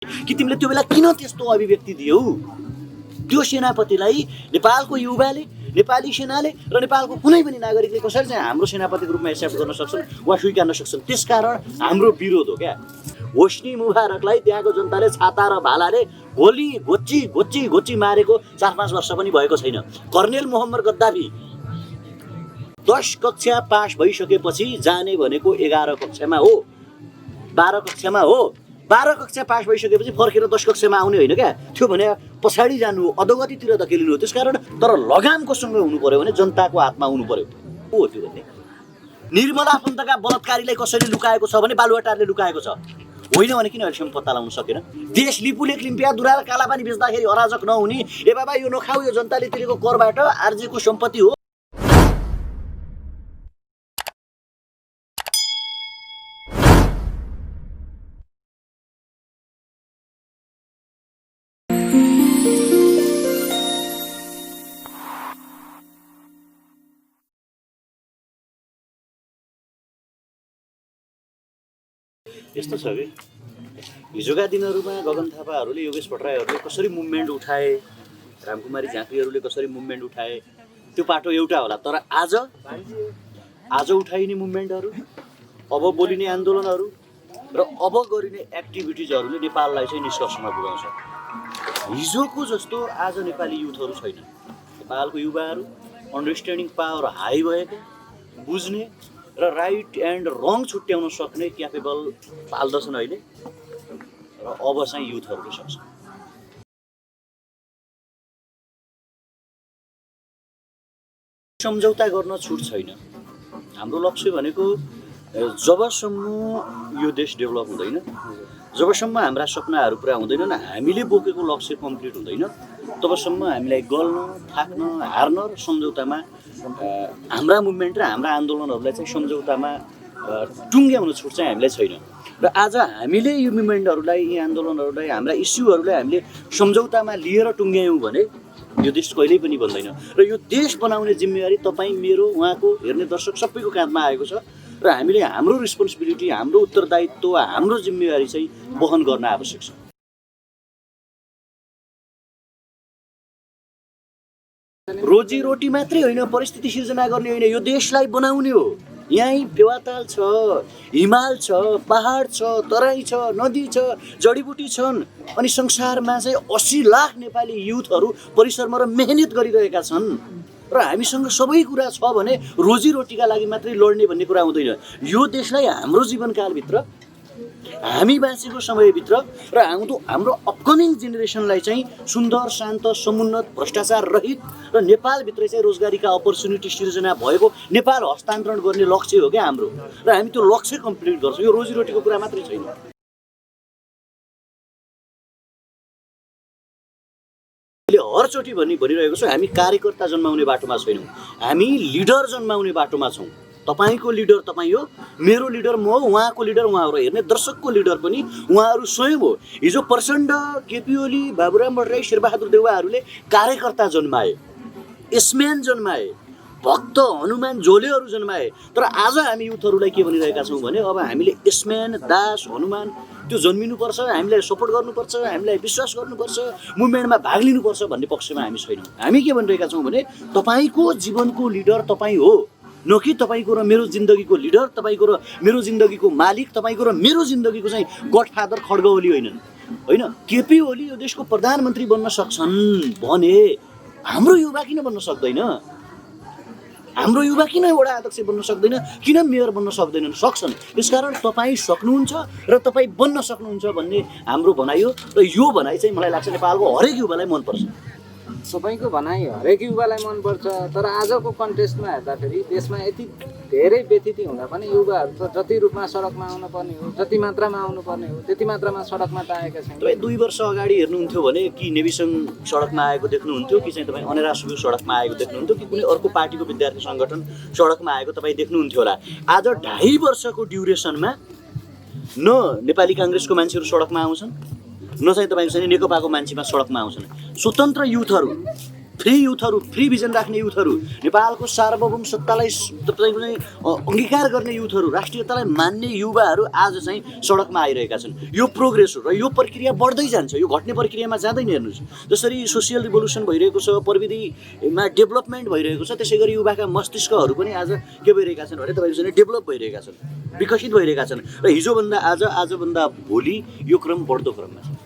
कि तिमीले त्यो बेला किन त्यस्तो अभिव्यक्ति दियौ? त्यो सेनापतिलाई नेपालको युवाले, नेपाली सेनाले र नेपालको कुनै पनि नागरिकले कसरी चाहिँ हाम्रो सेनापतिको रूपमा एक्सेप्ट गर्न सक्छन् वा स्वीकार्न सक्छन्? त्यसकारण हाम्रो विरोध हो क्या। होस्नी मुबारकलाई त्यहाँको जनताले छाता र भालाले गोली घोची मारेको 4-5 वर्ष पनि भएको छैन। कर्नेल मोहम्मद गद्दाफी 10 कक्षा पास भइसकेपछि जाने भनेको 11 कक्षामा हो, 12 कक्षामा हो। 12 कक्षा पास भइसकेपछि फर्केर 10 कक्षामा आउने होइन क्या। त्यो भने पछाडि जानु हो, अधोगतितिर धकेलिनु हो। त्यसकारण तर लगामको सँग हुनु पर्यो भने जनताको हातमा हुनु पर्यो। को हो त्यो भन्ने? निर्मला आफन्तका बलात्कारीलाई कसरी लुकाएको छ भने बालुवाटारले लुकाएको छ, होइन भने किन अहिलेसम्म पत्ता लगाउन सकेन? देश लिपुले लिम्पिया दुरा र कालापानी बेच्दाखेरि अराजक नहुने, ए बाबा यो नखाऊ, यो जनताले तिरेको करबाट आर्जेको सम्पत्ति हो। यस्तो छ कि हिजोका दिनहरूमा गगन थापाहरूले, योगेश भट्टराईहरूले कसरी मुभमेन्ट उठाए, रामकुमारी झाँक्रीहरूले कसरी मुभमेन्ट उठाए, त्यो पाटो एउटा होला। तर आज उठाइने मुभमेन्टहरू, अब बोलिने आन्दोलनहरू र अब गरिने एक्टिभिटिजहरूले नेपाललाई चाहिँ निष्कर्षमा पुर्याउँछ। हिजोको जस्तो आज नेपाली युथहरू छैन। नेपालको युवाहरू अन्डरस्ट्यान्डिङ पावर हाई भएको, बुझ्ने र राइट एन्ड रङ छुट्याउन सक्ने क्यापेबल पाल्दछन् अहिले, र अब चाहिँ युथहरूले सक्छ। सम्झौता गर्न छुट छैन। हाम्रो लक्ष्य भनेको जबसम्म यो देश डेभलप हुँदैन, जबसम्म हाम्रा सपनाहरू पुरा हुँदैनन्, हामीले बोकेको लक्ष्य कम्प्लिट हुँदैन, तबसम्म हामीलाई गल्न, थाक्न, हार्न र सम्झौतामा हाम्रा मुभमेन्ट र हाम्रा आन्दोलनहरूलाई चाहिँ सम्झौतामा टुङ्ग्याउन छुट चाहिँ हामीलाई छैन। र आज हामीले यो मुभमेन्टहरूलाई, यी आन्दोलनहरूलाई, हाम्रा इस्युहरूलाई हामीले सम्झौतामा लिएर टुङ्ग्यायौँ भने यो देश कहिल्यै पनि बन्दैन। र यो देश बनाउने जिम्मेवारी तपाईँ, मेरो, उहाँको, हेर्ने दर्शक सबैको काँधमा आएको छ। र हामीले हाम्रो रेस्पोन्सिबिलिटी, हाम्रो उत्तरदायित्व, हाम्रो जिम्मेवारी चाहिँ वहन गर्न आवश्यक छ। रोजीरोटी मात्रै होइन, परिस्थिति सिर्जना गर्ने होइन, यो देशलाई बनाउने हो। यहीँ फेवाताल छ, हिमाल छ, पहाड छ, तराई छ, नदी छ, जडीबुटी छन्। अनि संसारमा चाहिँ 80 लाख नेपाली युथहरू परिश्रम र मेहनत गरिरहेका छन्। र हामीसँग सबै कुरा छ भने रोजीरोटीका लागि मात्रै लड्ने भन्ने कुरा हुँदैन। यो देशलाई हाम्रो जीवनकालभित्र, हामी बाँचेको समयभित्र र हाम्रो अपकमिङ जेनेरेसनलाई चाहिँ सुन्दर, शान्त, समुन्नत, भ्रष्टाचार रहित र नेपालभित्र चाहिँ रोजगारीका अपर्च्युनिटी सिर्जना भएको नेपाल हस्तान्तरण गर्ने लक्ष्य हो क्या हाम्रो। र हामी त्यो लक्ष्य कम्प्लिट गर्छौँ। यो रोजीरोटीको कुरा मात्रै छैन। हरचोटि भनिरहेको छु, हामी कार्यकर्ता जन्माउने बाटोमा छैनौँ, हामी लिडर जन्माउने बाटोमा छौँ। तपाईँको लिडर तपाईँ हो, मेरो लिडर म हो, उहाँको लिडर उहाँ हो, र हेर्ने दर्शकको लिडर पनि उहाँहरू स्वयं हो। हिजो प्रचण्ड, केपी ओली, बाबुराम भट्टराई, शेरबहादुर देउवाहरूले कार्यकर्ता जन्माए, एसम्यान जन्माए, भक्त हनुमान झोलेहरू जन्माए। तर आज हामी युथहरूलाई के भनिरहेका छौँ भने अब हामीले एसम्यान, दास, हनुमान त्यो जन्मिनुपर्छ, हामीलाई सपोर्ट गर्नुपर्छ, हामीलाई विश्वास गर्नुपर्छ, मुभमेन्टमा भाग लिनुपर्छ भन्ने पक्षमा हामी छैनौँ। हामी के भनिरहेका छौँ भने तपाईँको जीवनको लिडर तपाईँ हो, न कि तपाईँको र मेरो जिन्दगीको लिडर, तपाईँको र मेरो जिन्दगीको मालिक, तपाईँको र मेरो जिन्दगीको चाहिँ गडफादर खड्ग ओली होइनन्। होइन, केपी ओली यो देशको प्रधानमन्त्री बन्न सक्छन् भने हाम्रो युवा किन बन्न सक्दैन? हाम्रो युवा किन वडा अध्यक्ष बन्न सक्दैन? किन मेयर बन्न सक्दैनन्? सक्छन्। त्यसकारण तपाईँ सक्नुहुन्छ र तपाईँ बन्न सक्नुहुन्छ भन्ने हाम्रो भनाइ हो। र यो भनाइ चाहिँ मलाई लाग्छ नेपालको हरेक युवालाई मनपर्छ। सबैको भनाइ हरेक युवालाई मनपर्छ। तर आजको कन्टेस्टमा हेर्दाखेरि देशमा यति धेरै व्यथिति हुँदा पनि युवाहरू त जति रूपमा सडकमा आउनुपर्ने हो, जति मात्रामा आउनुपर्ने हो, त्यति मात्रामा सडकमा त आएका छैनन्। तपाईँ 2 वर्ष अगाडि हेर्नुहुन्थ्यो भने कि नेविसङ सडकमा आएको देख्नुहुन्थ्यो, कि चाहिँ तपाईँ अनेरा सुब्बु सडकमा आएको देख्नुहुन्थ्यो, कि कुनै अर्को पार्टीको विद्यार्थी सङ्गठन सडकमा आएको तपाईँ देख्नुहुन्थ्यो होला। आज 2.5 वर्षको ड्युरेसनमा न नेपाली काङ्ग्रेसको मान्छेहरू सडकमा आउँछन्, न चाहिँ तपाईँको चाहिँ नेकपाको मान्छेमा सडकमा आउँछन्। स्वतन्त्र युथहरू फ्री युथहरू, फ्री भिजन राख्ने युथहरू, नेपालको सार्वभौम सत्तालाई तपाईँको चाहिँ अङ्गीकार गर्ने युथहरू, राष्ट्रियतालाई मान्ने युवाहरू आज चाहिँ सडकमा आइरहेका छन्। यो प्रोग्रेस हो र यो प्रक्रिया बढ्दै जान्छ, यो घट्ने प्रक्रियामा जाँदैन। हेर्नुहोस्, जसरी सोसियल रिभोल्युसन भइरहेको छ, प्रविधिमा डेभलपमेन्ट भइरहेको छ, त्यसै गरी युवाका मस्तिष्कहरू पनि आज के भइरहेका छन् भने तपाईँको चाहिँ डेभलप भइरहेका छन्, विकसित भइरहेका छन् र हिजोभन्दा आज, आजभन्दा भोलि यो क्रम बढ्दो क्रममा छ।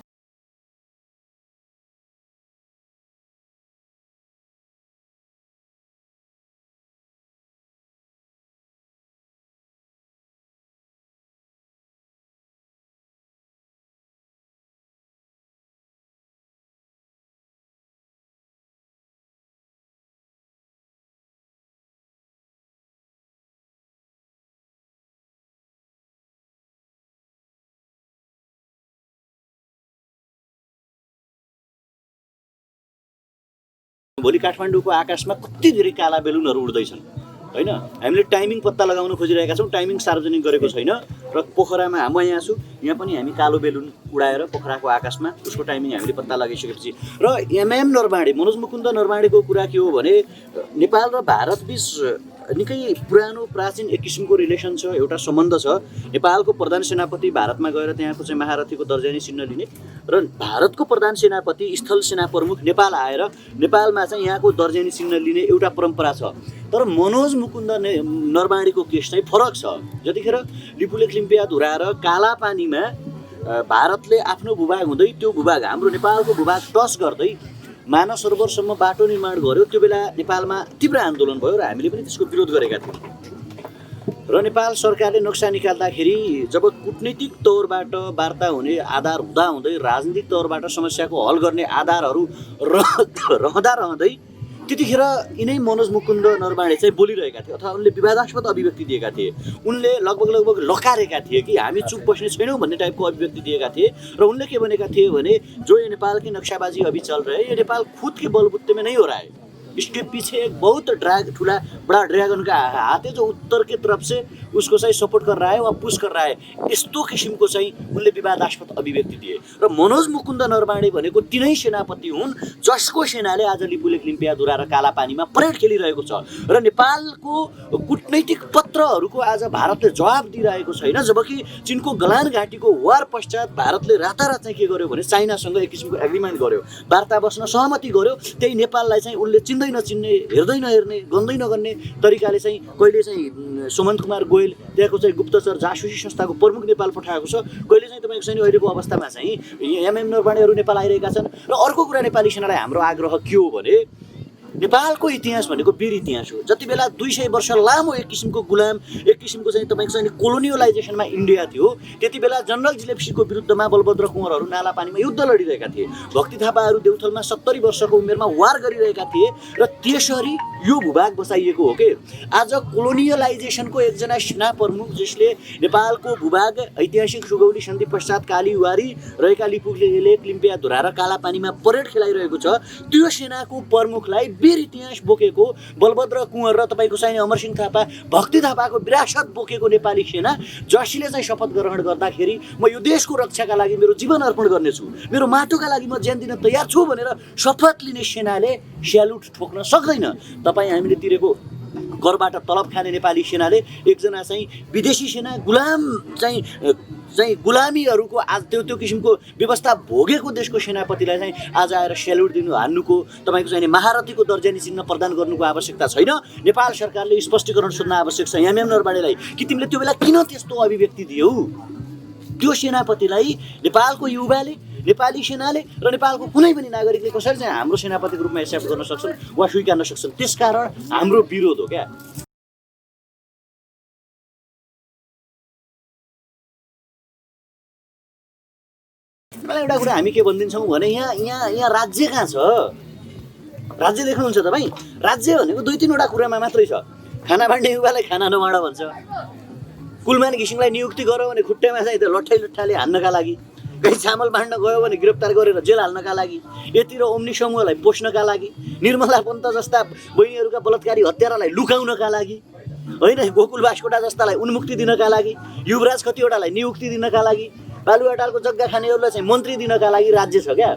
भोलि काठमाडौँको आकाशमा कति धेरै काला बेलुनहरू उड्दैछन् होइन। हामीले टाइमिङ पत्ता लगाउन खोजिरहेका छौँ, टाइमिङ सार्वजनिक गरेको छैन र पोखरामा म यहाँ छु, यहाँ पनि हामी कालो बेलुन उडाएर पोखराको आकाशमा उसको टाइमिङ हामीले पत्ता लगाइसकेपछि र एमएम नरबाडे, मनोज मुकुन्द नरबाडेको कुरा के हो भने नेपाल र भारत बीच निकै पुरानो प्राचीन एक किसिमको रिलेसन छ, एउटा सम्बन्ध छ। नेपालको प्रधान सेनापति भारतमा गएर त्यहाँको चाहिँ महारथीको दर्जानी चिन्ह लिने र भारतको प्रधान सेनापति स्थल सेना प्रमुख नेपाल आएर नेपालमा चाहिँ यहाँको दर्जानी चिन्ह लिने एउटा परम्परा छ। तर मनोज मुकुन्द नरबाडीको केस चाहिँ फरक छ। जतिखेर लिपुलेख लिम्पिया धुरा र कालापानीमा भारतले आफ्नो भूभाग हुँदै त्यो भूभाग हाम्रो नेपालको भूभाग टच गर्दै मानव सरोवरसम्म बाटो निर्माण गर्यो, त्यो बेला नेपालमा तीव्र आन्दोलन भयो र हामीले पनि त्यसको विरोध गरेका थियौँ। र नेपाल सरकारले नक्सा निकाल्दाखेरि जब कूटनीतिक तौरबाट वार्ता हुने आधार हुँदाहुँदै राजनीतिक तौरबाट समस्याको हल गर्ने आधारहरू रहँदै त्यतिखेर यिनै मनोज मुकुन्द नरबाडे चाहिँ बोलिरहेका थिए अथवा उनले विवादास्पद अभिव्यक्ति दिएका थिए। उनले लगभग लकारेका थिए कि हामी चुप बस्ने छैनौँ भन्ने टाइपको अभिव्यक्ति दिएका थिए र उनले के भनेका थिए भने जो ये नेपाल की नक्शाबाजी अभी चल रहे ये नेपाल खुद के बलबुत्ते में नहीं हो रहा है, इसके पीछे एक बहुत ठुला बड़ा ड्रैगन का हाथ है जो उत्तर की तरफ से उसको चाहिँ सपोर्ट कर रहा है वा पुश कर रहा है। यस्तो किसिमको चाहिँ उनले विवादास्पद अभिव्यक्ति दिए र मनोज मुकुन्द नरबाडे भनेको तिनै सेनापति हुन् जसको सेनाले आज लिपुलेख लिम्पियाधुरा र कालापानीमा परेड खेलिरहेको छ र नेपालको कूटनैतिक पत्रहरूको आज भारतले जवाब दिइरहेको छैन। जबकि चीनको गलान घाटीको वार पश्चात भारतले रातारात चाहिँ के गर्यो भने चाइनासँग एक किसिमको एग्रिमेन्ट गर्यो, वार्ता बस्न सहमति गर्यो। त्यही नेपाललाई चाहिँ उनले चिन्दै नचिन्ने, हेर्दै नहेर्ने, गन्दै नगन्ने तरिकाले चाहिँ कहिले चाहिँ सुमन्त कुमार गोयल त्यहाँको चाहिँ गुप्तचर जासुसी संस्थाको प्रमुख नेपाल पठाएको छ, कहिले चाहिँ तपाईँको चाहिँ अहिलेको अवस्थामा चाहिँ एमएम नरबाडेहरू नेपाल आइरहेका छन्। र अर्को कुरा नेपाली सेनालाई हाम्रो आग्रह के हो भने नेपालको इतिहास भनेको वीर इतिहास हो। जति बेला 200 वर्ष लामो एक किसिमको गुलाम, एक किसिमको चाहिँ तपाईँको चाहिँ कोलोनियलाइजेसनमा इन्डिया थियो, त्यति बेला जनरल जिलेप्सीको विरुद्धमा बलभद्र कुँवरहरू नालापानीमा युद्ध लडिरहेका थिए। भक्ति थापाहरू देउथलमा 70 वर्षको उमेरमा वार गरिरहेका थिए र त्यसरी यो भूभाग बसाइएको हो कि आज कोलोनियलाइजेसनको एकजना सेना प्रमुख जसले नेपालको भूभाग ऐतिहासिक सुगौली सन्धि पश्चात कालीवारी रहेका लिपुलेख लिम्पियाधुरा र कालापानीमा परेड खेलाइरहेको छ, त्यो सेनाको प्रमुखलाई वीर इतिहास बोकेको बलभद्र कुँवर र तपाईँको चाहिँ अमरसिंह थापा, भक्ति थापाको विरासत बोकेको नेपाली सेना जसले चाहिँ शपथ ग्रहण गर्दाखेरि म यो देशको रक्षाका लागि मेरो जीवन अर्पण गर्नेछु, मेरो माटोका लागि म ज्यान दिन तयार छु भनेर शपथ लिने सेनाले स्यालुट ठोक्न सक्दैन। तपाईँ हामीले तिरेको करबाट तलब खाने नेपाली सेनाले एकजना चाहिँ विदेशी सेना गुलाम चाहिँ गुलामीहरूको आज त्यो किसिमको व्यवस्था भोगेको देशको सेनापतिलाई चाहिँ आज आएर स्यालुट दिनु, हान्नुको, तपाईँको चाहिँ महारथीको दर्जानी चिन्ह प्रदान गर्नुको आवश्यकता छैन। नेपाल सरकारले स्पष्टीकरण सोध्न आवश्यक छ एमएम नरबाडेलाई कि तिमीले त्यो बेला किन त्यस्तो अभिव्यक्ति दियौ। त्यो सेनापतिलाई नेपालको युवाले, नेपाली सेनाले र नेपालको कुनै पनि नागरिकले कसरी चाहिँ हाम्रो सेनापतिको रूपमा एक्सेप्ट गर्न सक्छन् वा स्वीकार्न सक्छन्। त्यसकारण हाम्रो विरोध हो क्या। मलाई एउटा कुरा हामी के भनिदिन्छौँ भने यहाँ राज्य कहाँ छ? राज्य देख्नुहुन्छ तपाईँ? राज्य भनेको 2-3वटा कुरामा मात्रै छ। खाना बाँड्ने युवालाई खाना नबाँड भन्छ, कुलमान घिसिङलाई नियुक्ति गर्यो भने खुट्टामा चाहिँ त्यो लट्ठाले हान्नका लागि, कहीँ चामल बाँड्न गयो भने गिरफ्तार गरेर जेल हाल्नका लागि, यतिर ओम्नी समूहलाई पोस्नका लागि, निर्मला पन्त जस्ता बहिनीहरूका बलात्कारी हत्यारालाई लुकाउनका लागि, होइन, गोकुल बास्कोटा जस्तालाई उन्मुक्ति दिनका लागि, युवराज कतिवटालाई नियुक्ति दिनका लागि, बालुवाटारको जग्गा खानेहरूलाई चाहिँ मन्त्री दिनका लागि राज्य छ क्या।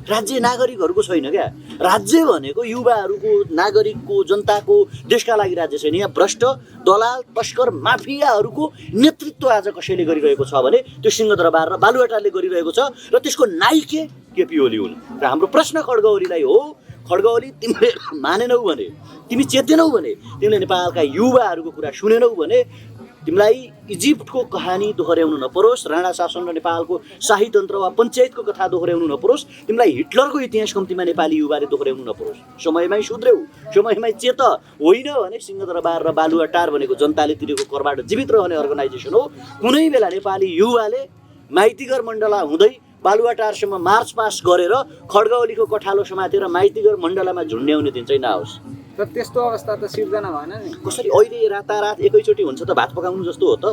राज्य नागरिकहरूको छैन क्या। राज्य भनेको युवाहरूको, नागरिकको, जनताको, देशका लागि राज्य छैन। यहाँ भ्रष्ट दलाल तस्कर माफियाहरूको नेतृत्व आज कसैले गरिरहेको छ भने त्यो सिंहदरबार र बालुवाटारले गरिरहेको छ र त्यसको नायिके केपी ओली हुन्। र हाम्रो प्रश्न खड्ग ओलीलाई हो, खड्ग ओली तिमीले मानेनौ भने, तिमी चेतेनौ भने, तिमीले नेपालका युवाहरूको कुरा सुनेनौ भने तिमीलाई इजिप्टको कहानी दोहोऱ्याउनु नपरोस्, राणा शासन र नेपालको शाही तन्त्र वा पञ्चायतको कथा दोहोऱ्याउनु नपरोस्, तिमीलाई हिटलरको इतिहास कम्तीमा नेपाली युवाले दोहोऱ्याउनु नपरोस्। समयमै सुध्रेऊ, समयमै चेत। होइन भने सिंहदरबार र बालुवाटार भनेको जनताले तिरेको करबाट जीवित रहने अर्गनाइजेसन हो। कुनै बेला नेपाली युवाले माइतीघर मण्डला हुँदै बालुवाटारसम्म मार्च पास गरेर खड्ग ओलीको कठालो समातेर माइतीघर मण्डलामा झुन्ड्याउने दिन चाहिँ नहोस्। र त्यस्तो अवस्था त सिर्जना भएन नि। कसरी अहिले रातारात एकैचोटि हुन्छ त भात पकाउनु जस्तो हो त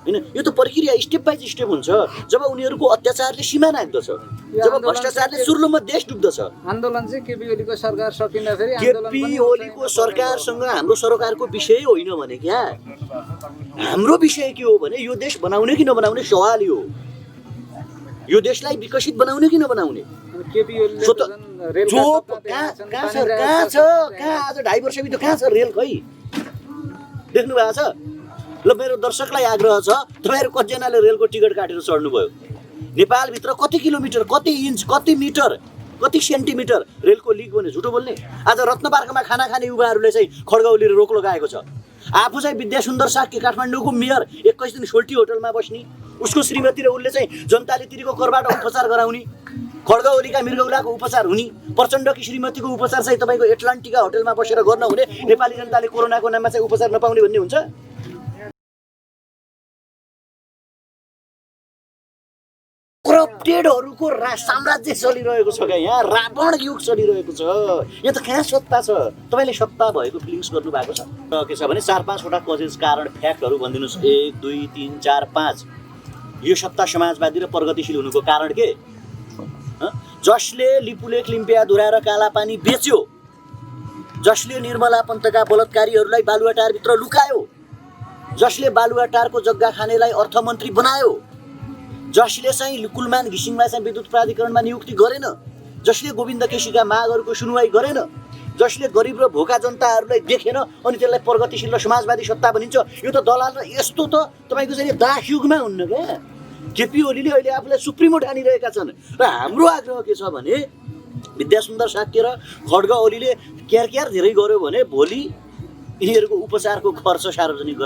होइन। यो त प्रक्रिया स्टेप बाई स्टेप हुन्छ। जब उनीहरूको अत्याचारले सीमा नाग्दछ, जब भ्रष्टाचारले सुर्लुममा देश डुब्दछ। आन्दोलन चाहिँ केपी ओलीको सरकार सकिँदाखेरि केपी ओलीको सरकारसँग हाम्रो सरकारको विषय होइन भने क्या, हाम्रो विषय के हो भने यो देश बनाउने कि नबनाउने सवाल हो। यो देशलाई विकसित बनाउने कि नबनाउने। केपी ओलीले जो कहाँ छ आज 2.5 वर्षभित्र कहाँ छ रेल? खै देख्नु भएको छ? ल मेरो दर्शकलाई आग्रह छ, तपाईँहरू कतिजनाले रेलको टिकट काटेर चढ्नुभयो? नेपालभित्र कति किलोमिटर, कति इन्च, कति मिटर, कति सेन्टिमिटर रेलको लिक भने झुटो बोल्ने? आज रत्नपार्कमा खाना खाने युवाहरूले चाहिँ खड्ग ओलीले रोक लगाएको छ। आफू चाहिँ विद्यासुन्दर साक्य काठमाडौँको मेयर 21 दिन सोल्टी होटलमा बस्ने, उसको श्रीमती र उसले चाहिँ जनताले तिरेको करबाट उपचार गराउने, खड्ग ओलीका मृगौलाको उपचार हुने, प्रचण्डकी श्रीमतीको उपचार चाहिँ तपाईँको एटलान्टिका होटलमा बसेर गर्न हुने, नेपाली जनताले कोरोनाको नाममा चाहिँ उपचार नपाउने भन्ने हुन्छ? करप्टेडहरूको साम्राज्य चलिरहेको छ क्या, यहाँ रावण युग चलिरहेको छ। यहाँ त कहाँ सत्ता छ? तपाईँले सत्ता भएको फिलिङ्स गर्नुभएको छ? के छ भने 4-5 वटा कजेस कारण फ्याक्टहरू भनिदिनुहोस्। 1, 2, 3, 4, 5। यो सत्ता समाजवादी र प्रगतिशील हुनुको कारण के? जसले लिपुलेख लिम्पियाधुरा र कालापानी बेच्यो, जसले निर्मला पन्तका बलात्कारीहरूलाई बालुवाटारभित्र लुकायो, जसले बालुवाटारको जग्गा खानेलाई अर्थमन्त्री बनायो, जसले चाहिँ कुलमान घिसिङलाई चाहिँ विद्युत प्राधिकरणमा नियुक्ति गरेन, जसले गोविन्द केसीका मागहरूको सुनवाई गरेन, जसले गरिब र भोका जनताहरूलाई देखेन अनि त्यसलाई प्रगतिशील र समाजवादी सत्ता भनिन्छ। यो त दलाल र यस्तो त तपाईँको चाहिँ दास युगमा हुन्न क्या। केपी ओलीले अहिले आफूलाई सुप्रिमो ठानिरहेका छन् र हाम्रो आग्रह के छ भने विद्यासुन्दर साक्य र खड्ग ओलीले क्यार धेरै गर्यो भने भोलि यिनीहरूको उपचारको खर्च सार्वजनिक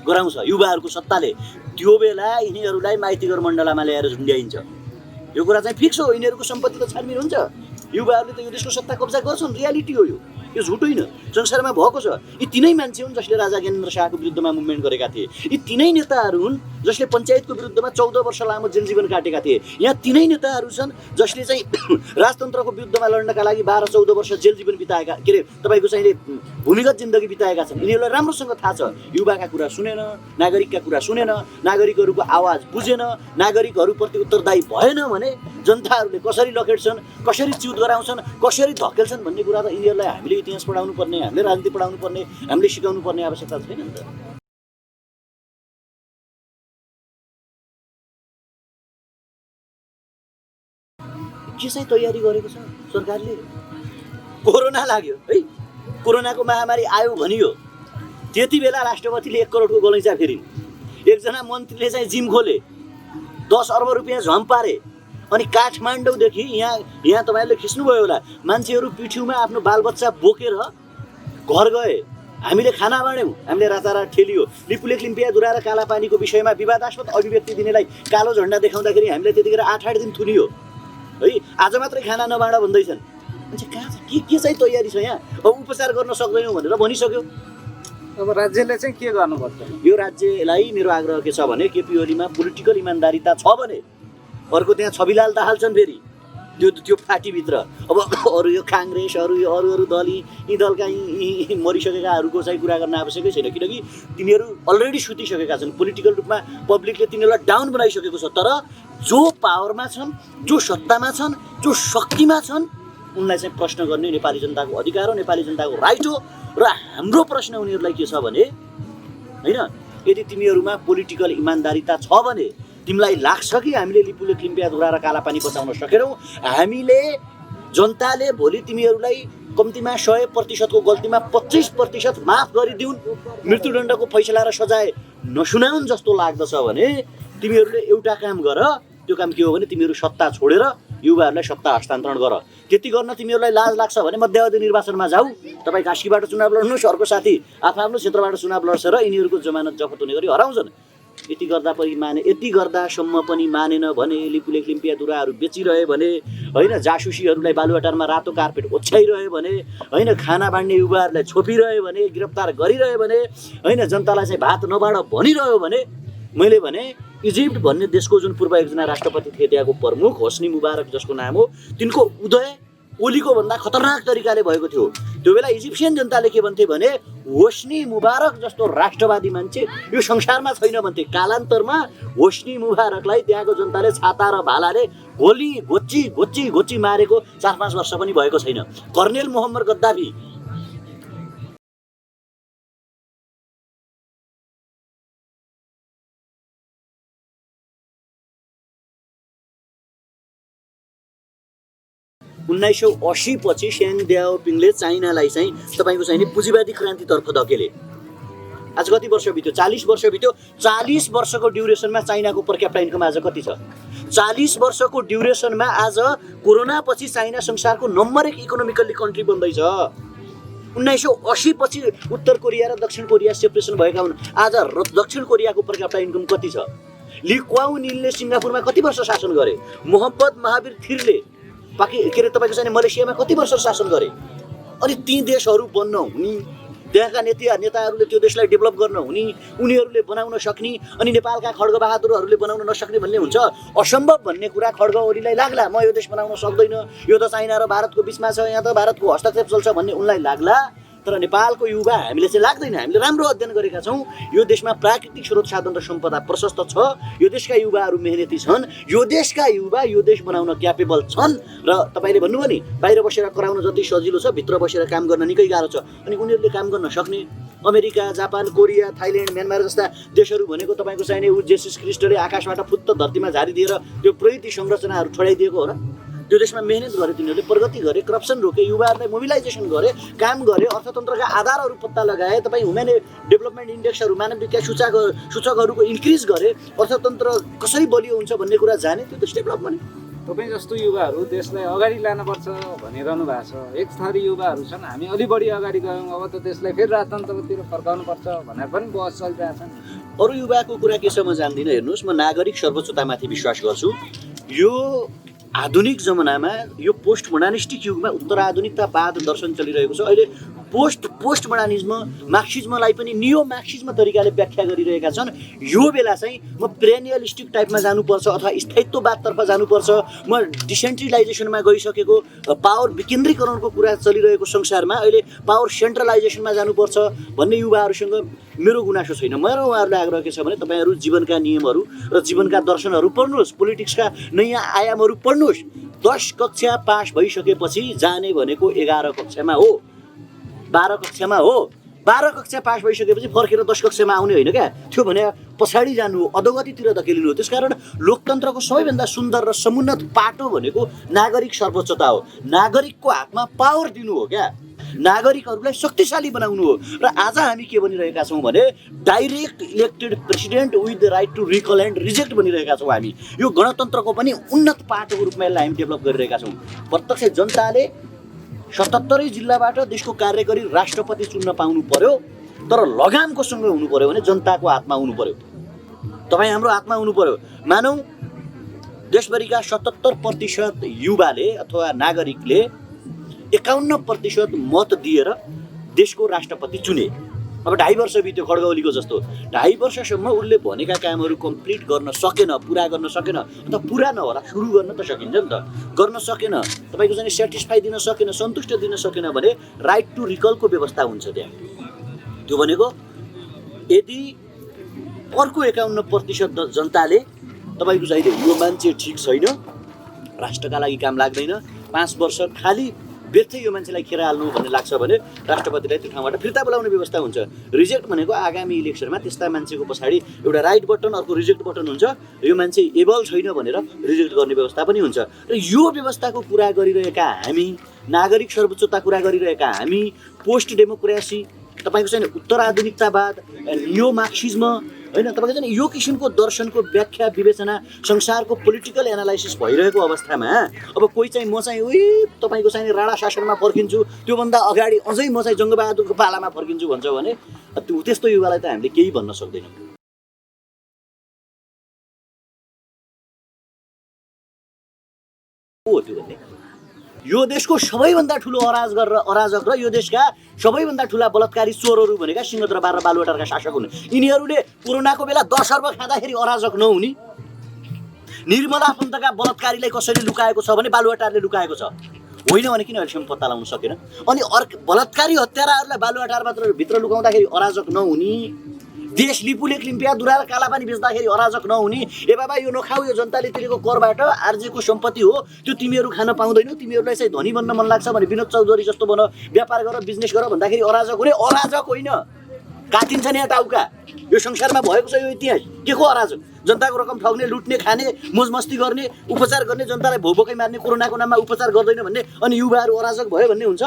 गराउँछ युवाहरूको सत्ताले। त्यो बेला यिनीहरूलाई माइतीघर मण्डलामा ल्याएर झुन्ड्याइन्छ। यो कुरा चाहिँ फिक्स हो। यिनीहरूको सम्पत्ति त छानबिन हुन्छ। युवाहरूले त यो देशको सत्ता कब्जा गर्छन्, रियालिटी हो यो झुट होइन, संसारमा भएको छ। यी तीनै मान्छे हुन् जसले राजा ज्ञानेन्द्र शाहको विरुद्धमा मुभमेन्ट गरेका थिए। यी तीनै नेताहरू हुन् जसले पञ्चायतको विरुद्धमा 14 वर्ष लामो जेल जीवन काटेका थिए। यहाँ तीनै नेताहरू छन् जसले चाहिँ राजतन्त्रको विरुद्धमा लड्नका लागि 12-14 वर्ष जेल जीवन बिताएका, के अरे तपाईँको चाहिँ भूमिगत जिन्दगी बिताएका छन्। यिनीहरूलाई राम्रोसँग थाहा छ युवाका कुरा सुनेन, नागरिकका कुरा सुनेन, नागरिकहरूको आवाज बुझेन, नागरिकहरूप्रति उत्तरदायी भएन भने जनताहरूले कसरी लखेट्छन्, कसरी च्युत गराउँछन्, कसरी धकेल्छन् भन्ने कुरा त यिनीहरूलाई हामीले इतिहास पढाउनु पर्ने, हामीले राजनीति पढाउनु पर्ने, हामीले सिकाउनु पर्ने आवश्यकता छैन नि त। के चाहिँ तयारी गरेको छ सरकारले? कोरोना लाग्यो है, कोरोनाको महामारी आयो भनियो, त्यति बेला राष्ट्रपतिले 1 करोडको गलैँचा फेरिन्। एकजना मन्त्रीले चाहिँ जिम खोले, 10 अर्ब रुपियाँ झम पारे, अनि काठमाडौँदेखि यहाँ तपाईँहरूले खिच्नुभयो होला, मान्छेहरू पिठ्युमा आफ्नो बालबच्चा बोकेर घर गए। हामीले खाना बाँड्यौँ, हामीले रातारात ठेलियो। लिपुलेख लिम्पियाधुरा र कालापानीको विषयमा विवादास्पद अभिव्यक्ति दिनेलाई कालो झन्डा देखाउँदाखेरि हामीलाई त्यतिखेर 8-8 दिन थुनियो है। आज मात्रै खाना नबाँड भन्दैछन्। मान्छे कहाँ छ? के चाहिँ तयारी छ यहाँ? अब उपचार गर्न सक्दैनौँ भनेर भनिसक्यो। अब राज्यले चाहिँ के गर्नुपर्छ? यो राज्यलाई मेरो आग्रह के छ भने केपी ओलीमा पोलिटिकल इमान्दारिता छ भने अर्को त्यहाँ छविलाल दाहाल छन् फेरि त्यो पार्टीभित्र। अब अरू यो काङ्ग्रेस, अरू दल, यी दलका यी मरिसकेकाहरूको चाहिँ कुरा गर्न आवश्यकै छैन, किनकि तिनीहरू अलरेडी सुतिसकेका छन्। पोलिटिकल रूपमा पब्लिकले तिनीहरूलाई डाउन बनाइसकेको छ। तर जो पावरमा छन्, जो सत्तामा छन्, जो शक्तिमा छन्, उनलाई चाहिँ प्रश्न गर्ने नेपाली जनताको अधिकार हो, नेपाली जनताको राइट हो। र हाम्रो प्रश्न उनीहरूलाई के छ भने होइन, यदि तिमीहरूमा पोलिटिकल इमान्दारिता छ भने तिमीलाई लाग्छ कि हामीले लिपुलेखलिम्पियाधुरा र कालापानी बचाउन सकेनौँ? हामीले जनताले भोलि तिमीहरूलाई कम्तीमा 100% को गल्तीमा 25% माफ गरिदिउन्, मृत्युदण्डको फैसला र सजाय नसुनाउन् जस्तो लाग्दछ भने तिमीहरूले एउटा काम गर। त्यो काम के हो भने तिमीहरू सत्ता छोडेर युवाहरूलाई सत्ता हस्तान्तरण गर। त्यति गर्न तिमीहरूलाई लाज लाग्छ भने मध्यावधि निर्वाचनमा जाऊ। तपाईँ कास्कीबाट चुनाव लड्नुहोस्, अर्को साथी आफ्नो क्षेत्रबाट चुनाव लड्छ र यिनीहरूको जमानत जफत हुने गरी हराउँछन्। यति गर्दासम्म पनि मानेन भने, लिपुलेखलिम्पियाधुराहरू बेचिरहे भने, होइन, जासुसीहरूलाई बालुवाटारमा रातो कार्पेट ओछ्याइरह्यो भने, होइन, खाना बाँड्ने युवाहरूलाई छोपिरह्यो भने, गिरफ्तार गरिरह्यो भने, होइन, जनतालाई चाहिँ भात नबाड भनिरह्यो भने, मैले भने इजिप्ट भन्ने देशको जुन पूर्व एकजना राष्ट्रपति थिए त्यहाँको प्रमुख होस्नी मुबारक जसको नाम हो, तिनको उदय ओलीको भन्दा खतरनाक तरिकाले भएको थियो। त्यो बेला इजिप्सियन जनताले के भन्थे भने होस्नी मुबारक जस्तो राष्ट्रवादी मान्छे यो संसारमा छैन भन्थे। कालान्तरमा होस्नी मुबारकलाई त्यहाँको जनताले छाता र भालाले घोची मारेको 4-5 वर्ष पनि भएको छैन। कर्नेल मोहम्मद गद्दाफी, 1980 पछि सेन द्याओपिङले चाइनालाई चाहिँ तपाईँको चाहिँ पुँजीवादी क्रान्तितर्फ धकेले। आज कति वर्ष बित्यो? 40 वर्ष बित्यो। 40 वर्षको ड्युरेसनमा चाइनाको पर क्यापिटा इन्कम आज कति छ? 40 वर्षको ड्युरेसनमा आज कोरोना पछि चाइना संसारको नम्बर 1 इकोनोमिकल्ली कन्ट्री बन्दैछ। 1980 पछि उत्तर कोरिया र दक्षिण कोरिया सेपरेसन भएका हुन्। आज दक्षिण कोरियाको पर क्यापिटा इन्कम कति छ? ली क्वाउ निलले सिङ्गापुरमा कति वर्ष शासन गरे? मोहम्मद महावीर थिरले तपाईँको चाहिँ मलेसियामा कति वर्ष शासन गरे? अनि ती देशहरू बन्न हुने, त्यहाँका नेताहरूले त्यो देशलाई डेभलप गर्न हुने, उनीहरूले बनाउन सक्ने, अनि नेपालका खड्गबहादुरहरूले बनाउन नसक्ने भन्ने हुन्छ। असम्भव भन्ने कुरा खड्ग ओलीलाई लाग्ला, म यो देश बनाउन सक्दैन, यो त चाइना र भारतको बिचमा छ, यहाँ त भारतको हस्तक्षेप चल्छ भन्ने उनलाई लाग्ला। तर नेपालको युवा हामीले चाहिँ लाग्दैन। हामीले राम्रो अध्ययन गरेका छौँ। यो देशमा प्राकृतिक स्रोत साधन र सम्पदा प्रशस्त छ। यो देशका युवाहरू मेहनती छन्। यो देशका युवा यो देश बनाउन क्यापेबल छन्। र तपाईँले भन्नुभयो नि बाहिर बसेर कराउन जति सजिलो छ भित्र बसेर काम गर्न निकै गाह्रो छ। अनि उनीहरूले काम गर्न सक्ने America, Japan, Korea, Thailand, Myanmar जस्ता देशहरू भनेको तपाईँको चाहिने जेसस क्रिस्टले आकाशबाट फुत्त धरतीमा झारिदिएर त्यो प्रगति संरचनाहरू छोडाइदिएको हो र? त्यो देशमा मेहनत गरे, तिनीहरूले प्रगति गरे, करप्सन रोके, युवाहरूलाई मोबिलाइजेसन गरे, काम गरे, अर्थतन्त्रका आधारहरू पत्ता लगाए, तपाईँ ह्युमन डेभलपमेन्ट इन्डेक्सहरू, मानव विकास सूचकहरूको इन्क्रिज गरे, अर्थतन्त्र कसरी बलियो हुन्छ भन्ने कुरा जाने, त्यो देश डेभलप भने। तपाईँ जस्तो युवाहरू देशलाई अगाडि लानुपर्छ भनिरहनु भएको छ। एक थरी युवाहरू छन् हामी अलि बढी अगाडि गयौँ, अब त देशलाई फेरि राजतन्त्रतिर फर्काउनुपर्छ भनेर पनि बहस चलिरहेछ नि। अरू युवाको कुरा के छ म जान्दिनँ। हेर्नुहोस्, म नागरिक सर्वोच्चतामाथि विश्वास गर्छु। यो आधुनिक जमानामा, यो पोस्ट मोडर्निस्टिक युगमा उत्तराधुनिकतावाद दर्शन चलिरहेको छ। अहिले पोस्ट मोडर्निज्म, मार्क्सिज्मलाई पनि नियो मार्क्सिज्म तरिकाले व्याख्या गरिरहेका छन्। यो बेला चाहिँ म पेरेनियलिस्टिक टाइपमा जानुपर्छ अथवा स्थायित्ववादतर्फ जानुपर्छ, म डिसेन्ट्रलाइजेसनमा गइसकेको पावर विकेन्द्रीकरणको कुरा चलिरहेको संसारमा अहिले पावर सेन्ट्रलाइजेसनमा जानुपर्छ भन्ने युवाहरूसँग मेरो गुनासो छैन। मेरो उहाँहरूलाई आग्रह के छ भने तपाईँहरू जीवनका नियमहरू र जीवनका दर्शनहरू पढ्नुहोस्, पोलिटिक्सका नयाँ आयामहरू पढ्नुहोस्। 10 कक्षा पास भइसकेपछि जाने भनेको 11 कक्षामा हो, 12 कक्षामा हो। 12 कक्षा पास भइसकेपछि फर्केर 10 कक्षामा आउने होइन क्या। त्यो भने पछाडि जानु हो, अधोगतितिर धकेलिनु हो। त्यसकारण लोकतन्त्रको सबैभन्दा सुन्दर र समुन्नत पाटो भनेको नागरिक सर्वोच्चता हो। नागरिकको हातमा पावर दिनु हो क्या, नागरिकहरूलाई शक्तिशाली बनाउनु हो। र आज हामी के भनिरहेका छौँ भने direct elected president with the right to recall and reject भनिरहेका छौँ हामी। यो गणतन्त्रको पनि उन्नत पाटोको रूपमा यसलाई हामी डेभलप गरिरहेका छौँ। प्रत्यक्ष जनताले 77 जिल्लाबाट देशको कार्यकारी राष्ट्रपति चुन्न पाउनु पर्यो, तर लगाम कोसँग हुनु पर्यो भने जनताको हातमा हुनु पर्यो। तपाईँ हाम्रो हातमा हुनु पर्यो। मानौँ देशभरिका 77% युवाले अथवा नागरिकले 51% मत दिएर देशको राष्ट्रपति चुने। अब 2.5 वर्ष बित्यो खड्ग ओलीको जस्तो। 2.5 वर्षसम्म उसले भनेका कामहरू कम्प्लिट गर्न सकेन, पुरा गर्न सकेन, अथवा पुरा नहोला सुरु गर्न त सकिन्छ नि त, गर्न सकेन, तपाईँको चाहिँ सेटिस्फाई दिन सकेन, सन्तुष्ट दिन सकेन भने राइट टु रिकलको व्यवस्था हुन्छ त्यहाँ। त्यो भनेको यदि अर्को 51% जनताले तपाईँको चाहिँ यो मान्छे ठिक छैन, राष्ट्रका लागि काम लाग्दैन, 5 वर्ष खाली व्यर्थै यो मान्छेलाई खेर हाल्नु भन्ने लाग्छ भने राष्ट्रपतिलाई त्यो ठाउँबाट फिर्ता बोलाउने व्यवस्था हुन्छ। रिजेक्ट भनेको आगामी इलेक्सनमा त्यस्ता मान्छेको पछाडि एउटा राइट बटन अर्को रिजेक्ट बटन हुन्छ। यो मान्छे एबल छैन भनेर रिजेक्ट गर्ने व्यवस्था पनि हुन्छ। र यो व्यवस्थाको कुरा गरिरहेका हामी, नागरिक सर्वोच्चता कुरा गरिरहेका हामी, पोस्ट डेमोक्रेसी, तपाईँको चाहिँ उत्तराधुनिकतावाद, नियो मार्क्सिज्म होइन, तपाईँको चाहिँ यो किसिमको दर्शनको व्याख्या विवेचना संसारको पोलिटिकल एनालाइसिस भइरहेको अवस्थामा अब कोही चाहिँ म चाहिँ उही तपाईँको चाहिँ राणा शासनमा फर्किन्छु, त्योभन्दा अगाडि अझै म चाहिँ जङ्गबहादुरको पालामा फर्किन्छु भन्छ भने त्यस्तो युवालाई त हामीले केही भन्न सक्दैनौँ। हो त्यो भन्ने यो देशको सबैभन्दा ठुलो अराजक र यो देशका सबैभन्दा ठुला बलात्कारी चोरहरू भनेका सिंहदरबार र बालुवाटारका शासक हुन्। यिनीहरूले कोरोनाको बेला 10 अर्ब खाँदाखेरि अराजक नहुने, निर्मला आफन्तका बलात्कारीलाई कसरी लुकाएको छ भने बालुवाटारले लुकाएको छ, होइन भने किन अहिलेसम्म पत्ता लगाउन सकेन? अनि बलात्कारी हत्याराहरूलाई बालुवाटारमा भित्र लुकाउँदाखेरि अराजक नहुने, देश लिपुलेक लिम्पिया दुरा र कालापानी बेच्दाखेरि अराजक नहुने, ए बाबा यो नखाऊ, यो जनताले तिरेको करबाट आर्जेको सम्पत्ति हो, त्यो तिमीहरू खान पाउँदैनौ, तिमीहरूलाई चाहिँ धनी बन्न मन लाग्छ भने विनोद चौधरी जस्तो बन, व्यापार गर, बिजनेस गर भन्दाखेरि अराजक हुने। अराजक होइन, काटिन्छ नि यहाँ टाउका। यो संसारमा भएको छ यो इतिहास। के को अराजक? जनताको रकम ठग्ने, लुट्ने, खाने, मोजमस्ती गर्ने, उपचार गर्ने, जनतालाई भोकै मार्ने, कोरोनाको नाममा उपचार गर्दैन भन्ने, अनि युवाहरू अराजक भयो भन्ने हुन्छ।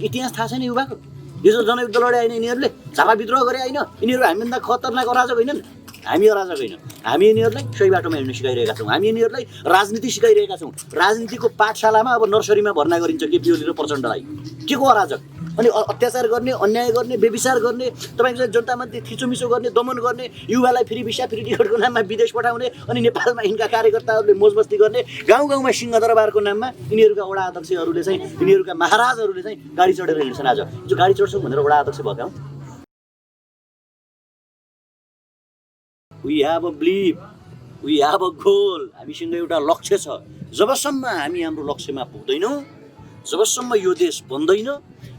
इतिहास थाहा छैन युवाको? यो जनयुद्ध लडे होइन यिनीहरूले, झापा विद्रोह गरे होइन यिनीहरू, हामीभन्दा खतरनाक अराजक होइनन्? हामी अराजक होइन, हामी यिनीहरूलाई सही बाटोमा हिँड्न सिकाइरहेका छौँ, हामी यिनीहरूलाई राजनीति सिकाइरहेका छौँ। राजनीतिको पाठशालामा अब नर्सरीमा भर्ना गरिन्छ केपी ओली र प्रचण्डलाई। के को अराजक? अनि अत्याचार गर्ने, अन्याय गर्ने, व्यभिचार गर्ने, तपाईँको जनतामध्ये थिचोमिचो गर्ने, दमन गर्ने, युवालाई फ्री भिसा फ्री टिकटको नाममा विदेश पठाउने, अनि नेपालमा यिनका कार्यकर्ताहरूले मोजमस्ती गर्ने, गाउँ गाउँमा सिंहदरबारको नाममा यिनीहरूका वडा अध्यक्षहरूले चाहिँ, यिनीहरूका महाराजहरूले चाहिँ गाडी चढेर हिँड्छन्। आज जो गाडी चढ्छौँ भनेर वडा अध्यक्ष भएका हौँ। We have a believe, we have a goal. हामीसँग एउटा लक्ष्य छ। जबसम्म हामी हाम्रो लक्ष्यमा पुग्दैनौँ, जबसम्म यो देश बन्दैन,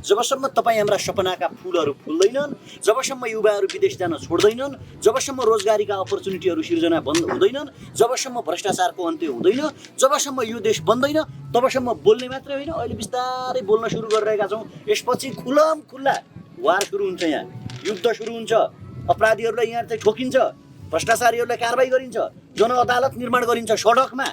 जबसम्म तपाईँ हाम्रा सपनाका फुलहरू फुल्दैनन्, जबसम्म युवाहरू विदेश जान छोड्दैनन्, जबसम्म रोजगारीका अपर्च्युनिटीहरू सिर्जना बन्द हुँदैनन्, जबसम्म भ्रष्टाचारको अन्त्य हुँदैन, जबसम्म यो देश बन्दैन, तबसम्म बोल्ने मात्रै होइन, अहिले बिस्तारै बोल्न सुरु गरिरहेका छौँ। यसपछि खुल्ला वार सुरु हुन्छ, यहाँ युद्ध सुरु हुन्छ, अपराधीहरूलाई यहाँ चाहिँ ठोकिन्छ, भ्रष्टाचारीहरूलाई कारबाही गरिन्छ, जनअदालत निर्माण गरिन्छ सडकमा।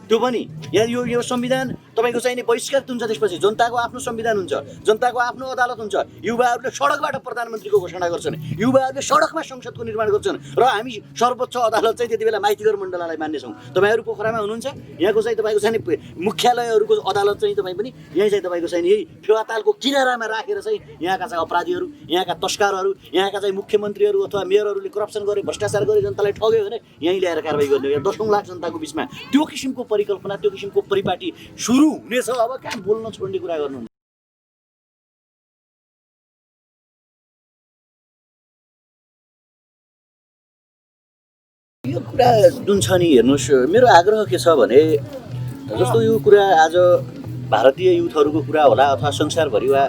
त्यो पनि यहाँ यो संविधान तपाईँको चाहिने बहिष्कृत हुन्छ। त्यसपछि जनताको आफ्नो संविधान हुन्छ, जनताको आफ्नो अदालत हुन्छ। युवाहरूले सडकबाट प्रधानमन्त्रीको घोषणा गर्छन्, युवाहरूले सडकमा संसदको निर्माण गर्छन्, र हामी सर्वोच्च अदालत चाहिँ त्यति बेला माइतीघर मण्डललाई मान्नेछौँ। तपाईँहरू पोखरामा हुनुहुन्छ, यहाँको चाहिँ तपाईँको चाहिँ मुख्यालयहरूको अदालत चाहिँ तपाईँ पनि यहीँ चाहिँ तपाईँको चाहिँ यही फेवातालको किनारामा राखेर चाहिँ यहाँका चाहिँ अपराधीहरू, यहाँका तस्करहरू, यहाँका चाहिँ मुख्यमन्त्रीहरू अथवा मेयरहरूले करप्सन गरे, भ्रष्टाचार गरे, जनतालाई ठग्यो भने यहीँ ल्याएर कारबाही गर्ने। 10 लाख जनताको बिचमा त्यो किसिमको परिकल्पना, त्यो किसिमको परिपाटी सुरु हुनेछ। अब कहाँ बोल्न छोड्ने कुरा गर्नु। यो कुरा जुन छ नि, हेर्नुहोस्, मेरो आग्रह के छ भने, जस्तो यो कुरा आज भारतीय युथहरूको कुरा होला अथवा संसारभरि वा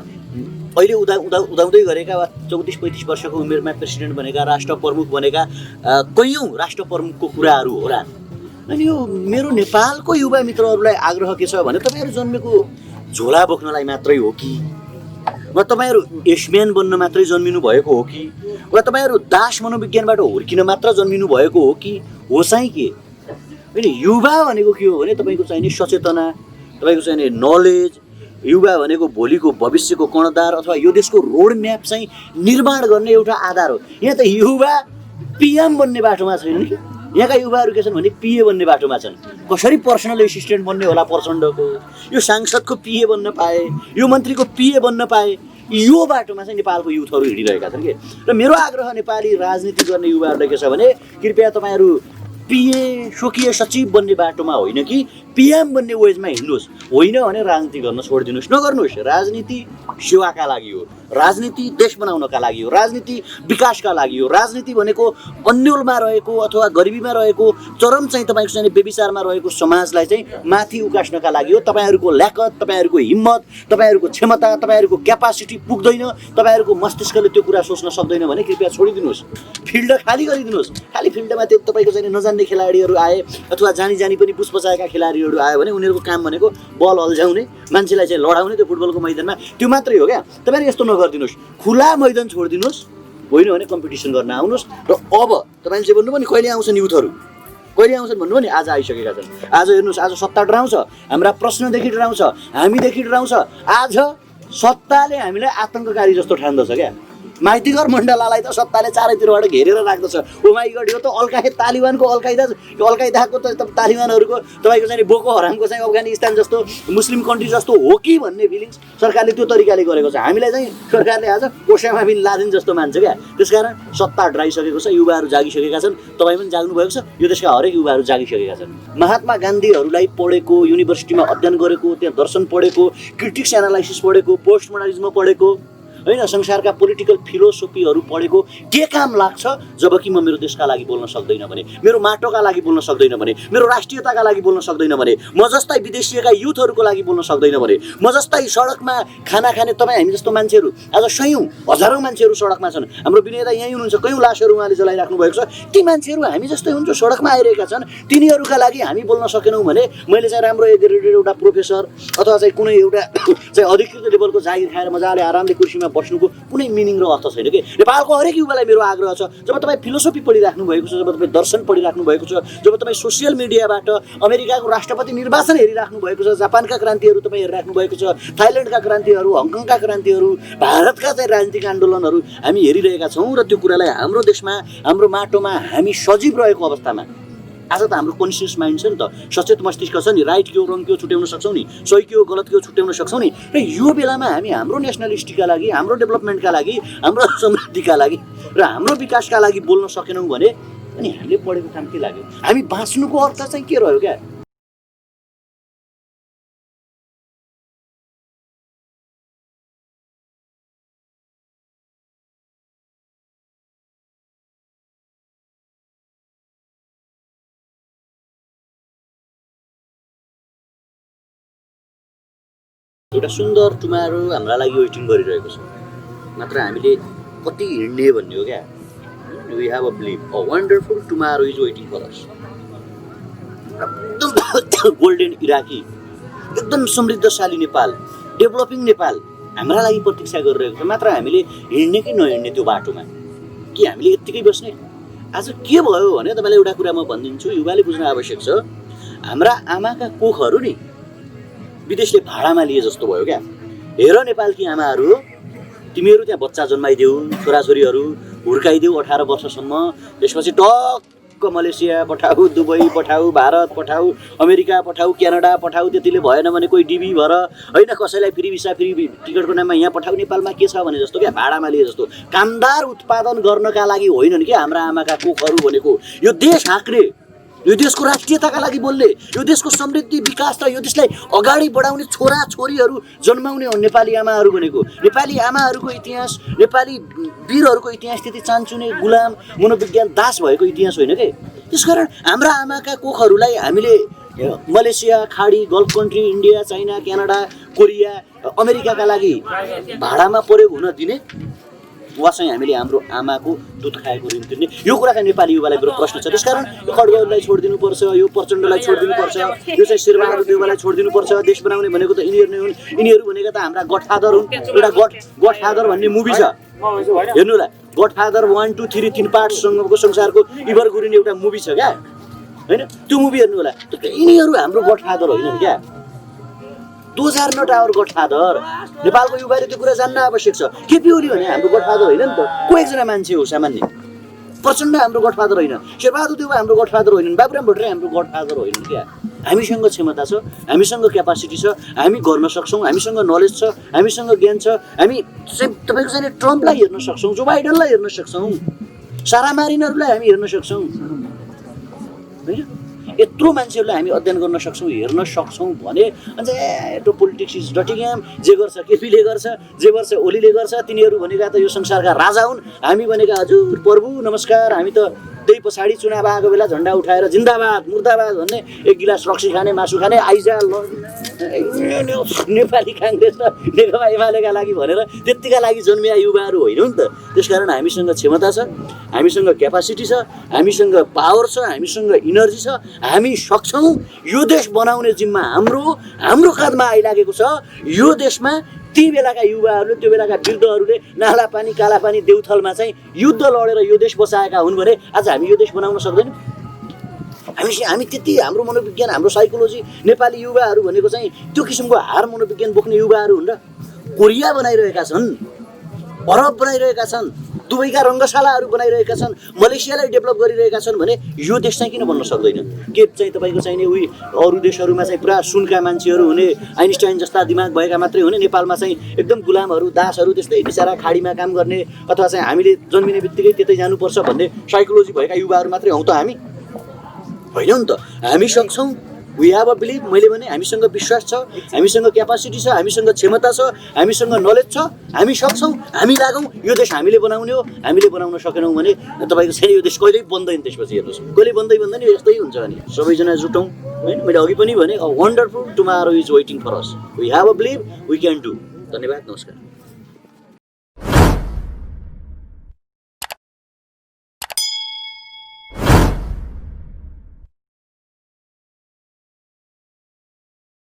अहिले उदाउँदै गरेका वा 34-35 वर्षको उमेरमा प्रेसिडेन्ट बनेका, राष्ट्र प्रमुख बनेका कैयौँ राष्ट्र प्रमुखको कुराहरू होला। अनि यो मेरो नेपालको युवा मित्रहरूलाई आग्रह के छ भने, तपाईँहरू जन्मेको झोला बोक्नलाई मात्रै हो कि, वा तपाईँहरू एसम्यान बन्न मात्रै जन्मिनु भएको हो कि, वा तपाईँहरू दास मनोविज्ञानबाट हुर्किन मात्र जन्मिनु भएको हो कि, हो चाहिँ के? होइन, युवा भनेको के हो भने तपाईँको चाहिने सचेतना, तपाईँको चाहिने नलेज, युवा भनेको भोलिको भविष्यको कर्णधार अथवा यो देशको रोड म्याप चाहिँ निर्माण गर्ने एउटा आधार हो। यहाँ त युवा पिएम बन्ने बाटोमा छैनन् कि, यहाँका युवाहरू के छन् भने पिए बन्ने बाटोमा छन्। कसरी पर्सनल एसिस्टेन्ट बन्ने होला प्रचण्डको, यो सांसदको पिए बन्न पाए, यो मन्त्रीको पिए बन्न पाए, यो बाटोमा चाहिँ नेपालको युथहरू हिँडिरहेका छन् कि। र मेरो आग्रह नेपाली राजनीति गर्ने युवाहरूलाई के छ भने, कृपया तपाईँहरू पिए स्वकीय सचिव बन्ने बाटोमा होइन कि पिएम बन्ने वेजमा हिँड्नुहोस्। होइन भने राजनीति गर्न छोडिदिनुहोस्, नगर्नुहोस्। राजनीति सेवाका लागि हो, राजनीति देश बनाउनका लागि हो, राजनीति विकासका लागि हो। राजनीति भनेको अन्यलमा रहेको अथवा गरिबीमा रहेको, चरम चाहिँ तपाईँको चाहिँ बेविचारमा रहेको समाजलाई चाहिँ माथि उकास्नका लागि हो। तपाईँहरूको ल्याकत, तपाईँहरूको हिम्मत, तपाईँहरूको क्षमता, तपाईँहरूको क्यापासिटी पुग्दैन, तपाईँहरूको मस्तिष्कले त्यो कुरा सोच्न सक्दैन भने कृपया छोडिदिनुहोस्, फिल्ड खाली गरिदिनुहोस्। खाली फिल्डमा त्यो तपाईँको चाहिँ नजान्ने खेलाडीहरू आए अथवा जानी पनि बुझ बचाएका खेलाडीहरू खेलाडीहरू आयो भने उनीहरूको काम भनेको बल अल्झाउने, मान्छेलाई चाहिँ लडाउने त्यो फुटबलको मैदानमा, त्यो मात्रै हो क्या। तपाईँले यस्तो नगरिदिनुहोस्, खुला मैदान छोडिदिनुहोस्, होइन भने कम्पिटिसन गर्न आउनुहोस्। र अब तपाईँले चाहिँ भन्नुभयो नि कहिले आउँछन् युथहरू, कहिले आउँछन् भन्नुभयो नि, आज आइसकेका छन्। आज हेर्नुहोस्, आज सत्ता डराउँछ, हाम्रा प्रश्नदेखि डराउँछ, हामीदेखि डराउँछ। आज सत्ताले हामीलाई आतङ्ककारी जस्तो ठान्दछ क्या। माइतीघर मण्डलालाई त सत्ताले चारैतिरबाट घेरेर राख्दछ। ओ माइ गड, यो त अलकायदा, तालिबानको अलकायदाको त तालिबानहरूको तपाईँको चाहिँ बोको हरामको चाहिँ अफगानिस्तान जस्तो मुस्लिम कन्ट्री जस्तो हो कि भन्ने फिलिङ्स सरकारले त्यो तरिकाले गरेको छ। हामीलाई चाहिँ सरकारले आज ओसामा बिन लादेन जस्तो मान्छ क्या। त्यसकारण सत्ता डराइसकेको छ, युवाहरू जागिसकेका छन्। तपाईँ पनि जाग्नु भएको छ, यो देशका हरेक युवाहरू जागिसकेका छन्। महात्मा गान्धीहरूलाई पढेको, युनिभर्सिटीमा अध्ययन गरेको, त्यहाँ दर्शन पढेको, क्रिटिक्स एनालाइसिस पढेको, पोस्ट मोडर्निज्म पढेको, होइन, संसारका पोलिटिकल फिलोसोफीहरू पढेको के काम लाग्छ जबकि म मेरो देशका लागि बोल्न सक्दैन भने, मेरो माटोका लागि बोल्न सक्दैन भने, मेरो राष्ट्रियताका लागि बोल्न सक्दैन भने, म जस्तै विदेशीका युथहरूको लागि बोल्न सक्दैन भने, म जस्तै सडकमा खाना खाने तपाईँ हामी जस्तो मान्छेहरू, आज सयौँ हजारौँ मान्छेहरू सडकमा छन्। हाम्रो विनयता यहीँ हुनुहुन्छ, कयौँ लासहरू उहाँले जलाइराख्नु भएको छ। ती मान्छेहरू हामी जस्तै हुन्छ, सडकमा आइरहेका छन्। तिनीहरूका लागि हामी बोल्न सकेनौँ भने मैले चाहिँ राम्रो एग्रेडेड एउटा प्रोफेसर अथवा चाहिँ कुनै एउटा चाहिँ अधिकृत लेभलको जागिर खाएर मजाले आरामले कुर्सीमा बस्नुको कुनै मिनिङ र अर्थ छैन कि। नेपालको हरेक युवालाई मेरो आग्रह छ, जब तपाईँ फिलोसोफी पढिराख्नु भएको छ, जब तपाईँ दर्शन पढिराख्नु भएको छ, जब तपाईँ सोसियल मिडियाबाट अमेरिकाको राष्ट्रपति निर्वाचन हेरिराख्नु भएको छ, जापानका क्रान्तिहरू तपाईँ हेरिराख्नु भएको छ, थाइल्यान्डका क्रान्तिहरू, हङकङका क्रान्तिहरू, भारतका चाहिँ राजनीतिक आन्दोलनहरू हामी हेरिरहेका छौँ। र त्यो कुरालाई हाम्रो देशमा, हाम्रो माटोमा हामी सजीव रहेको अवस्थामा आज त हाम्रो कन्सियस माइन्ड छ नि त, सचेत मस्तिष्क छ नि, राइट के हो रङ के हो छुट्याउन सक्छौँ नि, सही के हो गलत के हो छुट्याउन सक्छौँ नि। र यो बेलामा हामी हाम्रो नेसनलिस्टीका लागि, हाम्रो डेभलपमेन्टका लागि, हाम्रो समृद्धिका लागि र हाम्रो विकासका लागि बोल्न सकेनौँ भने अनि हामीले पढेको काम के लाग्यो? हामी बाँच्नुको अर्थ चाहिँ के रह्यो क्या? एउटा सुन्दर टुमारो हाम्रा लागि वेटिङ गरिरहेको छ, मात्र हामीले कति हिँड्ने भन्ने हो क्या। We have a believe a wonderful tomorrow is waiting for us. एकदम गोल्डन इराकी, एकदम समृद्धशाली नेपाल, डेभलपिङ नेपाल हाम्रा लागि प्रतीक्षा गरिरहेको छ। मात्र हामीले हिँड्ने कि नहिँड्ने त्यो बाटोमा, कि हामीले यत्तिकै बस्ने? आज के भयो भने तपाईँलाई एउटा कुरा म भनिदिन्छु, युवाले बुझ्न आवश्यक छ। हाम्रा आमाका कोखहरू नि विदेशले भाडामा लिए जस्तो भयो क्या। हेर नेपालकी आमाहरू, तिमीहरू त्यहाँ बच्चा जन्माइदेऊ, छोराछोरीहरू हुर्काइदेऊ 18 वर्षसम्म, त्यसपछि टक्क मलेसिया पठाऊ, दुबई पठाऊ, भारत पठाऊ, अमेरिका पठाऊ, क्यानाडा पठाऊ। त्यतिले भएन भने कोही डिबी भएर, होइन, कसैलाई फ्री भिसा फ्री टिकटको नाममा यहाँ पठाऊ। नेपालमा के छ भने जस्तो क्या, भाडामा लिए जस्तो। कामदार उत्पादन गर्नका लागि होइनन् क्या हाम्रा आमाका कोखहरू भनेको। यो देश हाँक्ने, यो देशको राष्ट्रियताका लागि बोल्ने, यो देशको समृद्धि विकास र यो देशलाई अगाडि बढाउने छोरा छोरीहरू जन्माउने हो नेपाली आमाहरू भनेको। नेपाली आमाहरूको इतिहास, नेपाली वीरहरूको इतिहास त्यति चान्चुने, गुलाम, मनोविज्ञान दास भएको इतिहास होइन के। त्यसकारण हाम्रा आमाका कोखहरूलाई हामीले मलेसिया, खाडी, golf country, India, China, Canada, Korea, अमेरिकाका लागि भाडामा प्रयोग हुन दिने वा चाहिँ हामीले हाम्रो आमाको दुध खाएको ऋण तिर्ने? यो कुरा चाहिँ नेपाली युवालाई मेरो प्रश्न छ। त्यसकारण यो खड्गहरूलाई छोडिदिनुपर्छ, यो प्रचण्डलाई छोडिदिनुपर्छ, यो चाहिँ शेरबहादुर देउवालाई छोडिदिनुपर्छ। देश बनाउने भनेको त यिनीहरू नै हुन्। यिनीहरू भनेको त हाम्रा गडफादर हुन्। एउटा गडफादर भन्ने मुभी छ, हेर्नु होला। गडफादर 1, 2, 3 3 पार्टसँगको संसारको इभरग्रिन एउटा मुभी छ क्या, होइन? त्यो मुभी हेर्नु होला। यिनीहरू हाम्रो गडफादर होइनन् क्या। Those are not our godfather. नेपालको युवाले त्यो कुरा जान्न आवश्यक छ। केपी ओली भने हाम्रो गडफादर होइन नि त, को एकजना मान्छे हो सामान्य। प्रचण्ड हाम्रो गडफादर होइन, शेरबहादुर देउवा हाम्रो गडफादर होइनन्, बाबुराम भट्टराई हाम्रो गडफादर होइनन् क्या। हामीसँग क्षमता छ, हामीसँग क्यापासिटी छ, हामी गर्न सक्छौँ, हामीसँग नलेज छ, हामीसँग ज्ञान छ। हामी चाहिँ तपाईँको चाहिँ ट्रम्पलाई हेर्न सक्छौँ, जो बाइडनलाई हेर्न सक्छौँ, सारा मारिनहरूलाई हामी हेर्न सक्छौँ, होइन? यत्रो मान्छेहरूलाई हामी अध्ययन गर्न सक्छौँ, हेर्न सक्छौँ भने अनि चाहिँ त्यो पोलिटिक्स इज डटी गेम। जे गर्छ केपीले गर्छ, जे गर्छ ओलीले गर्छ। तिनीहरू भनेका त यो संसारका राजा हुन्, हामी भनेका हजुर प्रभु नमस्कार, हामी त जित्दै पछाडि चुनाव आएको बेला झन्डा उठाएर जिन्दाबाद मुर्दाबाद भन्ने एक गिलास रक्सी खाने मासु खाने आइजा नेपाली काङ्ग्रेस र नेकपा एमालेका लागि भनेर त्यतिका लागि जन्मिया युवाहरू होइन नि त। त्यसकारण हामीसँग क्षमता छ, हामीसँग क्यापासिटी छ, हामीसँग पावर छ, हामीसँग इनर्जी छ, हामी सक्छौँ। यो देश बनाउने जिम्मा हाम्रो काँधमा आइलागेको छ। यो देशमा ती बेलाका युवाहरूले त्यो बेलाका वृद्धहरूले नाला पानी काला पानी देउथलमा चाहिँ युद्ध लडेर यो देश बसाएका हुन् भने आज हामी यो देश बनाउन सक्दैनौँ। हामी त्यति हाम्रो मनोविज्ञान हाम्रो साइकोलोजी नेपाली युवाहरू भनेको चाहिँ त्यो किसिमको हार मनोविज्ञान बोक्ने युवाहरू हुन् र कोरिया बनाइरहेका छन्, बरफ बनाइरहेका छन्, दुबईका रङ्गशालाहरू बनाइरहेका छन्, मलेसियालाई डेभलप गरिरहेका छन् भने यो देश चाहिँ किन बन्न सक्दैन? के चाहिँ तपाईँको चाहिने उही अरू देशहरूमा चाहिँ पुरा सुनका मान्छेहरू हुने आइन्स्टाइन जस्ता दिमाग भएका मात्रै हुने, नेपालमा चाहिँ एकदम गुलामहरू दासहरू त्यस्तै बिचारा खाडीमा काम गर्ने अथवा चाहिँ हामीले जन्मिने बित्तिकै त्यतै जानुपर्छ भन्ने साइकोलोजी भएका युवाहरू मात्रै हौँ त हामी? होइन नि त। हामी सक्छौँ। We have a believe. मैले भने हामीसँग विश्वास छ, हामीसँग क्यापासिटी छ, हामीसँग क्षमता छ, हामीसँग नलेज छ, हामी सक्छौँ। हामी लागौँ। यो देश हामीले बनाउने हो। हामीले बनाउन सकेनौँ भने तपाईँको छैन, यो देश कहिल्यै बन्दैन। त्यसपछि हेर्नुहोस् कहिले बन्दैन यस्तै हुन्छ। अनि सबैजना जुटौँ होइन। मैले अघि पनि भने a wonderful tomorrow is waiting for us. We have a believe we can do. धन्यवाद, नमस्कार।